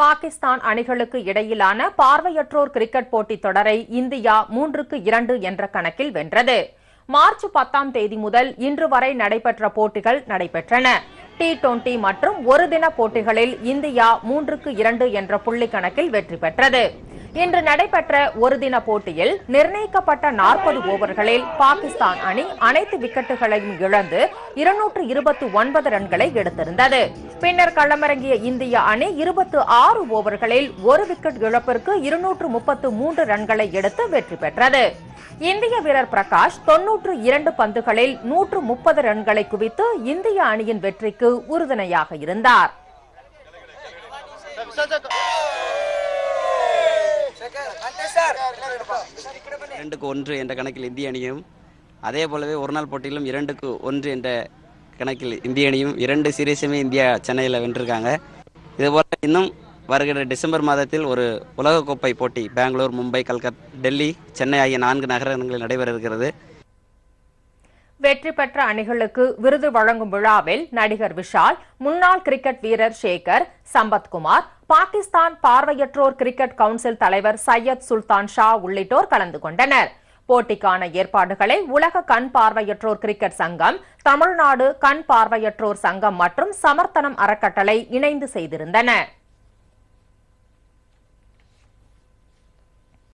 பாகிஸ்தான் அணிகளுக்கு இடையிலான பார்வையற்றோர் கிரிக்கெட் போட்டித் தொடரை இந்தியா 3-2 என்ற கணக்கில் வென்றது. மார்ச் 10ஆம் தேதி முதல் இன்று வரை நடைபெற்ற போட்டிகள் நடைபெற்றன. T20 மற்றும் ஒருதின போட்டிகளில் இந்தியா 3-2 என்ற புள்ளி கணக்கில் வெற்றி பெற்றது. இன்று நடைபெற்ற ஒருதின போட்டியில் நிர்ணயிக்கப்பட்ட 40 ஓவர்களில் பாகிஸ்தான் அணி அனைத்து விக்கெட்டுகளையும் இழந்து 229 ரன்களை எடுத்திருந்தது. பின்னர் களமிறங்கிய இந்திய அணி 26 ஓவர்களில் ஒரு விக்கெட் இழப்பிற்கு 233 ரன்களை எடுத்து வெற்றி பெற்றது. இந்திய வீரர் பிரகாஷ் 92 பந்துகளில் 130 ரன்களை குவித்து இந்திய அணியின் வெற்றிக்கு உறுதுணையாக இருந்தார். 2-1 என்ற கணக்கில் இந்திய அணியும், அதே போலவே ஒருநாள் போட்டியிலும் 2-1 என்ற கணக்கில் இந்திய அணியும் 2 சீரீஸுமே இந்தியா சென்னையில் வென்றிருக்காங்க. இதுபோல இன்னும் வருகிற டிசம்பர் மாதத்தில் ஒரு உலகக்கோப்பை போட்டி பெங்களூர், மும்பை, கல்கத்தா, டெல்லி, சென்னை ஆகிய 4 நகரங்களில் நடைபெற இருக்கிறது. வெற்றி பெற்ற அணிகளுக்கு விருது வழங்கும் விழாவில் நடிகர் விஷால், முன்னாள் கிரிக்கெட் வீரர் சேகர், சம்பத்குமார், பாகிஸ்தான் பார்வையற்றோர் கிரிக்கெட் கவுன்சில் தலைவர் சையத் சுல்தான் ஷா உள்ளிட்டோர் கலந்து கொண்டனர். போட்டிக்கான ஏற்பாடுகளை உலக கண் பார்வையற்றோர் கிரிக்கெட் சங்கம், தமிழ்நாடு கண் பார்வையற்றோர் சங்கம் மற்றும் சமர்த்தனம் அறக்கட்டளை இணைந்து செய்திருந்தன.